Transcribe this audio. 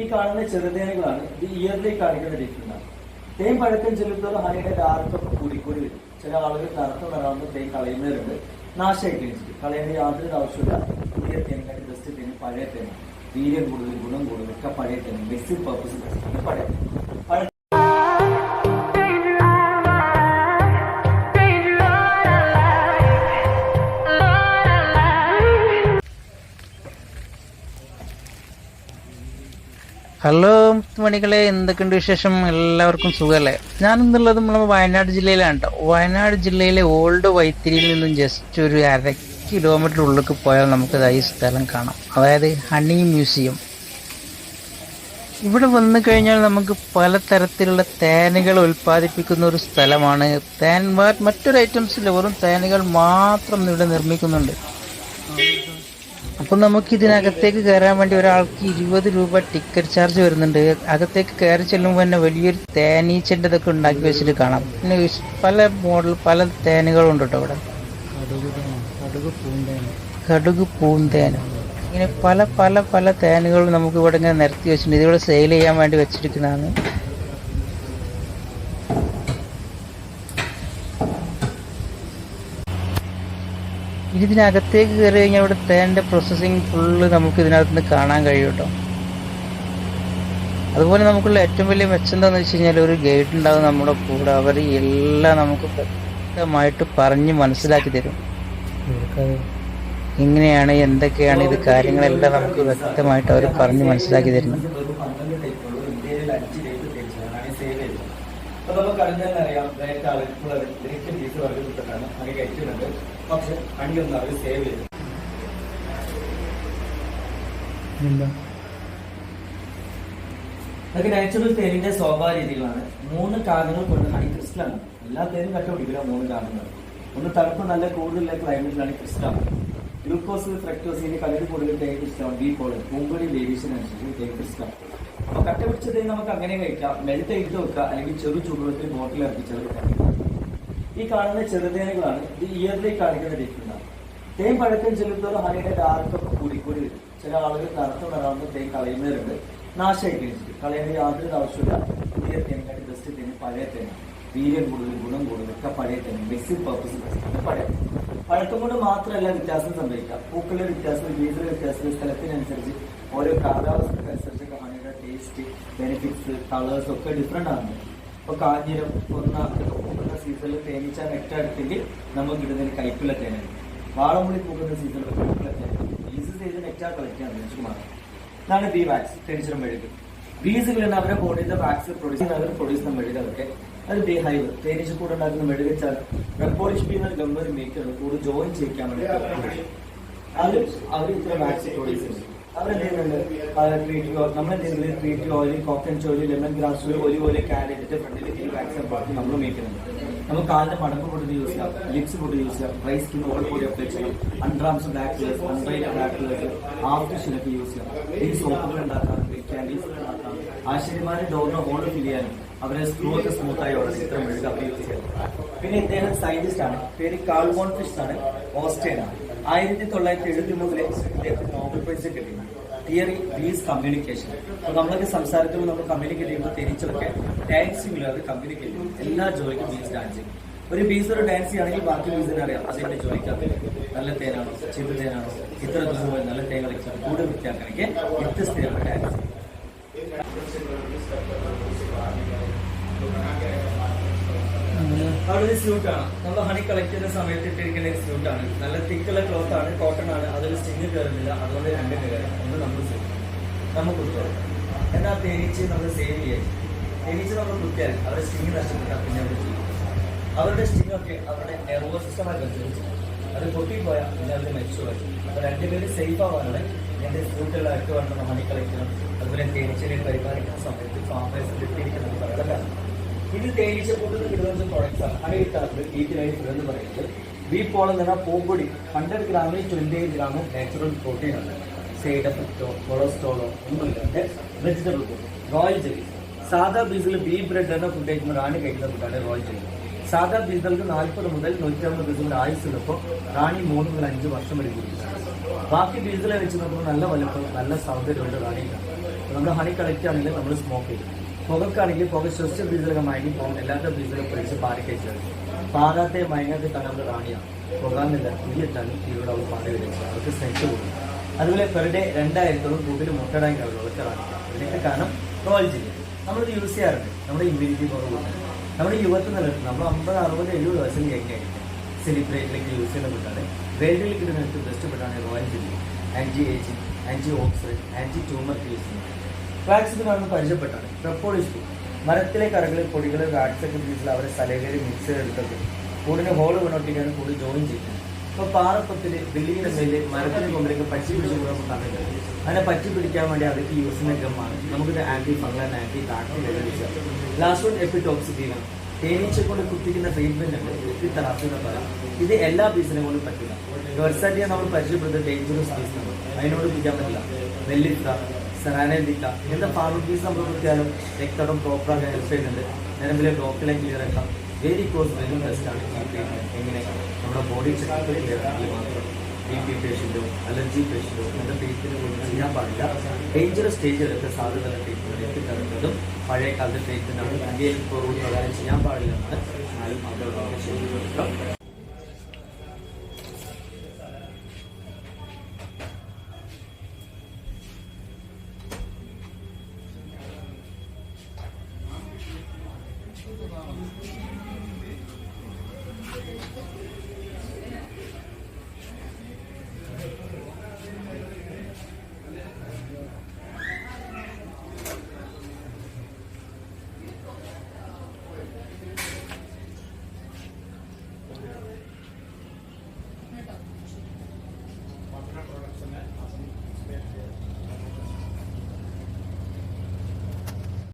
ഈ കാണുന്ന ചെറുതേനുകളാണ് ഇത് ഇയർലി കാണിക്കുന്ന ഡിഫറൻറ്റാണ്. തേൻ പഴക്കം ചെല്ലുത്തോളം ഹണിയുടെ ഡാർക്കൊക്കെ കൂടിക്കൂടി വരും. ചില ആളുകൾ കറുത്ത നിറാകുമ്പോൾ തേൻ കളയുന്നവരുണ്ട്. നാശമായി കഴിച്ചിട്ട് കളയേണ്ട യാതൊരു ആവശ്യമില്ല. പുതിയ തേനിക്കാട്ടി ബെസ്റ്റ് തേന് പഴയ തേനാണ്. വീര്യം കൂടുതൽ, ഗുണം കൂടുതൽ ഒക്കെ പഴയ തേന്. മെഡിസിൻ പർപ്പസ് ബെസ്റ്റ് പഴയ. ഹലോ മുത്തുമണികളെ, എന്തൊക്കെയുണ്ട് വിശേഷം? എല്ലാവർക്കും സുഖമല്ലേ? ഞാനിന്നുള്ളത് നമ്മൾ വയനാട് ജില്ലയിലാണ് കേട്ടോ. വയനാട് ജില്ലയിലെ ഓൾഡ് വൈത്തിരിയിൽ നിന്നും ജസ്റ്റ് ഒരു 1/2 കിലോമീറ്റർ ഉള്ളിലേക്ക് പോയാൽ നമുക്ക് ഈ സ്ഥലം കാണാം. അതായത് ഹണി മ്യൂസിയം. ഇവിടെ വന്നു കഴിഞ്ഞാൽ നമുക്ക് പലതരത്തിലുള്ള തേനുകൾ ഉൽപ്പാദിപ്പിക്കുന്ന ഒരു സ്ഥലമാണ്. മറ്റൊരു ഐറ്റംസില്ല, വെറും തേനുകൾ മാത്രം ഇവിടെ നിർമ്മിക്കുന്നുണ്ട്. അപ്പം നമുക്ക് ഇതിനകത്തേക്ക് കയറാൻ വേണ്ടി ഒരാൾക്ക് 20 രൂപ ടിക്കറ്റ് ചാർജ് വരുന്നുണ്ട്. അകത്തേക്ക് കയറി ചെല്ലുമ്പോൾ തന്നെ വലിയൊരു തേനീച്ചൻ്റെ ഇതൊക്കെ ഉണ്ടാക്കി വെച്ചിട്ട് കാണാം. പിന്നെ പല മോഡൽ പല തേനുകളുണ്ട് കേട്ടോ ഇവിടെ. കടുക് പൂന്തേൻ, ഇങ്ങനെ പല പല പല തേനുകൾ നമുക്ക് ഇവിടെ ഇങ്ങനെ നിരത്തി വെച്ചിട്ടുണ്ട്. ഇതിവിടെ സെയിൽ ചെയ്യാൻ വേണ്ടി വെച്ചിരിക്കുന്നതാണ്. ഇതിനകത്തേക്ക് കയറി കഴിഞ്ഞാൽ ഇവിടെ തേൻ്റെ പ്രോസസ്സിങ് ഫുള്ള് നമുക്ക് ഇതിനകത്ത് നിന്ന് കാണാൻ കഴിയും കേട്ടോ. അതുപോലെ നമുക്കുള്ള ഏറ്റവും വലിയ മെച്ചം എന്താണെന്ന് വെച്ച് കഴിഞ്ഞാൽ ഒരു ഗൈഡ് ഉണ്ടാകും നമ്മുടെ കൂടെ. അവർ എല്ലാം നമുക്ക് വ്യക്തമായിട്ട് പറഞ്ഞ് മനസ്സിലാക്കി തരും. എങ്ങനെയാണ്, എന്തൊക്കെയാണ് ഇത് കാര്യങ്ങളെല്ലാം നമുക്ക് വ്യക്തമായിട്ട് അവർ പറഞ്ഞ് മനസ്സിലാക്കി തരുന്നത്. അപ്പൊ നമുക്ക് അറിഞ്ഞാലറിയാം നേരത്തെ ആളുകൾ പീസ് വർഗ്ഗപ്പെട്ടാണ് ഹണി കഴിക്കുന്നുണ്ട്. പക്ഷെ ഹണിയൊന്നും അവർ സേവ് ചെയ്തു. അതൊക്കെ നാച്ചുറൽ തേനിന്റെ സ്വാഭാവിക രീതികളാണ്. 3 കാരണങ്ങൾ കൊണ്ട് ഹണി ക്രിസ്റ്റലാണ്. എല്ലാ തേനും കണ്ടുപിടിക്കില്ല. 3 കാരണങ്ങൾ. ഒന്ന്, തണുപ്പ് നല്ല കൂടുതലുള്ള ക്ലൈമറ്റിലാണ് ക്രിസ്റ്റലാണ്. ഗ്ലൂക്കോസ്, ഫ്രക്ടോസിന് കലരി കൂടുതൽ തേൻ ക്രിസ്റ്റലാണ്. ബി പോളൻ പൂമ്പൊടി വേരിയേഷൻ അനുസരിച്ച് തേൻ ക്രിസ്റ്റലാണ്. അപ്പൊ കട്ട പിടിച്ച തേൻ നമുക്ക് അങ്ങനെ കഴിക്കാം, മെൽറ്റ് ചെയ്ത് വെക്കുക, അല്ലെങ്കിൽ ചെറു ചൂടുവെള്ളത്തിൽ ബോട്ടിൽ ഇറക്കിച്ചത് കഴിക്കാം. ഈ കാണുന്ന ചെറുതേനുകളാണ് ഇത് ഇയർലി കാണിക്കുന്ന ഡിഫറൻറ്റാണ്. തേൻ പഴക്കം ചെല്ലുത്തോളം ഹണിയുടെ ഡാർക്കൊക്കെ കൂടിക്കൂടി വരും. ചില ആളുകൾ കറുത്ത നിറാകുമ്പോൾ തേൻ കളയുന്നവരുണ്ട്. നാശമായി കഴിച്ചിട്ട് കളയേണ്ട യാതൊരു ആവശ്യമില്ല. പുതിയ തേനിക്കാട്ടി ബെസ്റ്റ് തേന് പഴയ തേനാണ്. വീര്യം കൂടുതൽ, ഗുണം കൂടുതൽ ഒക്കെ പഴയ തേന്. മെഡിസിൻ പർപ്പസ് ബെസ്റ്റ് പഴയ. പഴക്കം കൊണ്ട് മാത്രമല്ല വ്യത്യാസം സംഭവിക്കാം. പൂക്കളുടെ വ്യത്യാസം, വീടിന്റെ വ്യത്യാസം, സ്ഥലത്തിനനുസരിച്ച് ഓരോ കാലാവസ്ഥക്കനുസരിച്ചൊക്കെ ഹണിയുടെ ടേസ്റ്റ്, ബെനിഫിറ്റ്സ്, കളേഴ്സ് ഒക്കെ ഡിഫറെന്റ് ആണ്. ഇപ്പൊ കാഞ്ഞിരം, പൂക്കുന്ന സീസണിൽ തേനീച്ച നെറ്റെടുത്തെങ്കിൽ നമുക്ക് ഇടുന്നതിന് കയ്പുള്ള തേനാണ്. വാളമുള്ളി പൂക്കുന്ന സീസണിൽ കയ്പുള്ള തേനാണ്. ബീസ് ചെയ്ത് നെറ്റാ കളക്റ്റാണ് മനുഷ്യന്മാർ. ഇതാണ് ബി വാക്സ്, തേനീച്ചയുടെ മെഴുക്. ബീസുകളിൽ അവരുടെ ബോഡിയുടെ വാക്സ് പ്രൊഡ്യൂസ് ചെയ്യുന്ന മെഴുക്. അതൊക്കെ അത് ബി ഹൈവ്, തേനീച്ച കൂടെ ഉണ്ടാക്കുന്ന മെഴുക് വെച്ചാൽ റെപ്പോളിഷ് ബീന്ന ഗംഭീര മേക്കർ കൂടെ ജോയിൻ ചെയ്യിക്കാൻ വേണ്ടി അവർ ഇത്ര വാക്സ് പ്രൊഡ്യൂസ് ചെയ്യുന്നു. അവരെന്തെയ്യുന്നുണ്ട്, നമ്മളെന്തെങ്കിലും treat oil, coconut oil, lemon grass oil, olive oil add ചെയ്തിട്ട് ഫ്രണ്ടിൽ ഈ വാക്സിൻ പാർട്ടി നമ്മൾ മേക്കുന്നുണ്ട്. നമുക്ക് കാലിന്റെ മടമ്പ് പൊടി യൂസ് ചെയ്യാം, ലിപ്സ് പൊടി യൂസ് ചെയ്യാം, ഡ്രൈ സ്കിൻ ഓൾ പൊടി അപ്ലൈ ചെയ്യാം, അൺഡ്രാംസ് ബ്ലാക്ക് കളേഴ്സ്, അൺഡ്രൈഡ് ബ്ലാക്ക് കളേഴ്സ്, ആഫ്റ്റർ ഷിനൊക്കെ യൂസ് ചെയ്യാം. ഈ സോപ്പുകൾ ഉണ്ടാക്കാറുണ്ട്, ക്യാൻഡീസ് ഉണ്ടാക്കാം. ആശാരിമാരെ ഡോറിന് ഹോൾ ഫിൽ ചെയ്യാനും അവരെ സ്ക്രൂ ഒക്കെ സ്മൂത്തായി ഉള്ളത് ഇത്ര മെഴുക യൂസ് ചെയ്യാം. പിന്നെ ഇദ്ദേഹം സയന്റിസ്റ്റ് ആണ്. പേര് കാൾ വോൺ ഫിഷ് ആണ്. ഓസ്ട്രിയൻ ആണ്. 1973 ഇദ്ദേഹത്തിന് നോബൽ പ്രൈസ് കിട്ടി. തിയറി ബീസ് കമ്മ്യൂണിക്കേഷൻ. അപ്പൊ നമ്മളൊക്കെ സംസാരത്തിൽ നമ്മൾ കമ്മ്യൂണിക്കേറ്റ് ചെയ്യുമ്പോൾ തിരിച്ചൊക്കെ ഡാൻസിങ്ങില്ലാതെ കമ്മ്യൂണിക്കേറ്റ് ചെയ്യും. എല്ലാ ജോലിക്കും ബീസ് ഡാൻസ് ചെയ്യും. ഒരു ബീസ് ഒരു ഡാൻസ് ചെയ്യുകയാണെങ്കിൽ ബാക്കി ബീസിനെ അറിയാം അതിന്റെ ജോലിക്കാതെ നല്ല തേനാണോ ചീത്ത തേനാണോ, ഇത്ര ദിവസം പോയി നല്ല തേൻ കളിച്ചാൽ കൂടുതൽ വൃത്തിയാക്കണമെങ്കിൽ വ്യത്യസ്തയാണ് ഡാൻസ്. അവിടെ ഒരു സ്യൂട്ടാണ് നമ്മൾ ഹണി കളക്ട് ചെയ്യുന്ന സമയത്ത് ഇട്ടിരിക്കുന്ന ഒരു സ്യൂട്ടാണ്. നല്ല തിക്കുള്ള ക്ലോത്ത് ആണ്, കോട്ടൺ ആണ്. അതൊരു സ്റ്റിങ് കയറുന്നില്ല. അതുകൊണ്ട് 2 കയറും. ഒന്ന് നമ്മൾ കുത്തിയാൽ എന്നാൽ തേനീച്ച് നമ്മൾ സേവ് ചെയ്യാൻ. തേനീച്ച് നമ്മൾ കുത്തിയാൽ അവരുടെ സ്റ്റിങ് നഷ്ടപ്പെട്ടാൽ പിന്നെ അവർ ചെയ്യും. അവരുടെ സ്റ്റിങ് ഒക്കെ അവരുടെ നെർവസ് സിസ്റ്റമായി ബന്ധിച്ചു. അത് പൊട്ടിപ്പോയാൽ പിന്നെ അവർ മെച്ചുവായി. അപ്പൊ 2 പേര് സേഫ് ആവാനാണ് എന്റെ സ്യൂട്ടുകളൊക്കെ വേണം ഹണി കളക്ട് ചെയ്യണം. അതുപോലെ തേനീച്ചയെ പരിപാലിക്കുന്ന സമയത്ത് ഫാമേഴ്സ് കിട്ടിയിരിക്കുന്നത് പറയുന്നത്. ഇത് തേനീച്ച കൂടുതൽ കിട്ടുന്ന പ്രോഡക്ട്സ് ആണ്. ഹണി കിട്ടാറുണ്ട്. ഈറ്റിനായിട്ട് എന്ന് പറയുന്നത് ബി പോൾ എന്ന് പറഞ്ഞാൽ പൂമ്പൊടി 100 ഗ്രാമിൽ 28 ഗ്രാം നാച്ചുറൽ പ്രോട്ടീൻ ആണ്. സൈഡ് എഫക്റ്റോ കൊളസ്ട്രോളോ ഒന്നുമില്ലാണ്ട് വെജിറ്റബിൾ ഫുഡ്. Royal jelly. സാധാ ബീസിൽ ബീ ബ്രെഡ് എന്ന ഫുഡ് കഴിക്കുമ്പോൾ റാണി കഴിക്കുന്ന ഫുഡാണ് റോയൽ ജെല്ലി. സാധാ ബീസുകൾക്ക് 40 മുതൽ 150 ബീസുകളുടെ ആയുസുള്ളപ്പോൾ റാണി 3 മുതൽ 5 വർഷം വരെ കുടിക്കും. ബാക്കി ബീസുകളെ വെച്ച് നോക്കുമ്പോൾ നല്ല വലുപ്പം, നല്ല സൗന്ദര്യമുണ്ട് റാണിക്കാണ്. നമ്മൾ ഹണി കളക്ട് ആണെങ്കിൽ നമ്മൾ സ്മോക്ക് ചെയ്യും. പുകക്കാണെങ്കിൽ പുക ശ്വസിച്ച ബ്രീസറൊക്കെ മയങ്ങി പോകും. എല്ലാത്ത ബ്രീസറൊക്കെ പിടിച്ച് പാരക്കഴിച്ചത് പാടാത്തെ മയങ്ങാത്ത തണുപ്പ് റാണിയാണ്. പോകാമെന്നില്ല തീയിട്ടാണ് ഇവിടെ അവർ പാടി വരുന്നത്. അവർക്ക് സ്ട്രെങ്ത് കൂടും. അതുപോലെ പെർ ഡേ 2000 കൂടുതൽ മുട്ടടാൻ കഴിവുള്ളവർക്ക് റാണിക്കാം. ഇതിനൊക്കെ കാരണം റോയൽ ജെല്ലി നമ്മളിത് യൂസ് ചെയ്യാറുണ്ട്. നമ്മുടെ ഇമ്മ്യൂണിറ്റി പവർ കൂട്ടാൻ, നമ്മുടെ യുവത്വം നിലനിർത്തും. നമ്മൾ 50, 60, 70 വയസ്സിൽ കഴിഞ്ഞായിരിക്കും സെലിബ്രേറ്റിലേക്ക് യൂസ് ചെയ്യുന്ന ഫുഡാണ്. വേൾഡിൽ കിട്ടുന്ന ഏറ്റവും ബെസ്റ്റ് ഫുഡാണ് royal jelly. Anti ageing, anti oxidant, anti tumour use ചെയ്യുന്നത്. വാക്സിനാണെന്ന് പരിചയപ്പെട്ടാണ്. പ്രപ്പോളിസ്റ്റ് മരത്തിലെ കറകൾ, പൊടികൾ, വാക്സൊക്കെ ഉപയോഗിച്ചാൽ അവരെ സലകയിൽ മിക്സ് ചെയ്തെടുത്തത് കൂടിന് ഹോള് വീണൊട്ടിക്കാണ് കൂടി ജോയിൻ ചെയ്യുന്നത്. ഇപ്പോൾ പാറപ്പത്തിൽ ബിൽഡിങ്ങിന്റെ മേലിൽ മരത്തിന് കൊമ്പിലേക്ക് പറ്റി പിടിച്ച് കൂടെ കണ്ടിട്ടുണ്ട്. അതിനെ പറ്റി പിടിക്കാൻ വേണ്ടി അതൊക്കെ യൂസ് ചെയ്യുന്ന ഗമ്മാണ്. നമുക്കിത് anti fungal, anti bacteria. Last one എപ്പിടോക്സിക്കലാണ്. തേനീച്ച കൊണ്ട് കുത്തിക്കുന്ന ട്രീറ്റ്മെന്റ് ഉണ്ട്, എപ്പിതെറാപ്പി എന്ന് പറയാം. ഇത് എല്ലാ പീസിനെ കൊണ്ടും പറ്റില്ല. വെർസാറ്റിയെ നമ്മൾ പരിചയപ്പെടുന്നത് ഡേഞ്ചറസ് പീസാണ്, അതിനോട് പിടിക്കാൻ പറ്റില്ല. നെല്ലിക്ക, സെറാനേദിക്ക ഇങ്ങനത്തെ ഫാർമക്കീസ് നമ്മൾ കുത്തിയാലും രക്തം പ്രോപ്പറാകാൻ ഹെൽപ്പ് ചെയ്യുന്നുണ്ട്. നിലവിലെ ഡോക്ടറെ ക്ലിയർ ആക്കാം. വെരി ക്ലോസ് വെല്ലും ടെസ്റ്റാണ് ഈ ട്രീറ്റ്മെന്റ്. എങ്ങനെ നമ്മുടെ ബോഡി ചെക്കപ്പ് ക്ലിയർ ആണെങ്കിൽ മാത്രം BP പേഷ്യൻറ്റോ അലർജി പേഷ്യൻറ്റോ ഇങ്ങനത്തെ ട്രീറ്റ്മെന്റ് ചെയ്യാൻ പാടില്ല. ഡേഞ്ചറസ് സ്റ്റേജിലൊക്കെ സാധ്യതയുള്ള ട്രീറ്റ്മെന്റ് എത്തിത്തരേണ്ടതും പഴയ കാലത്തെ ട്രീറ്റ്മെന്റാണ്. ഇന്ത്യയിൽ ഇപ്പോൾ റൂൾ പ്രകാരം ചെയ്യാൻ പാടില്ല എന്നാണ്. എന്നാലും അതോടൊപ്പം ശരി.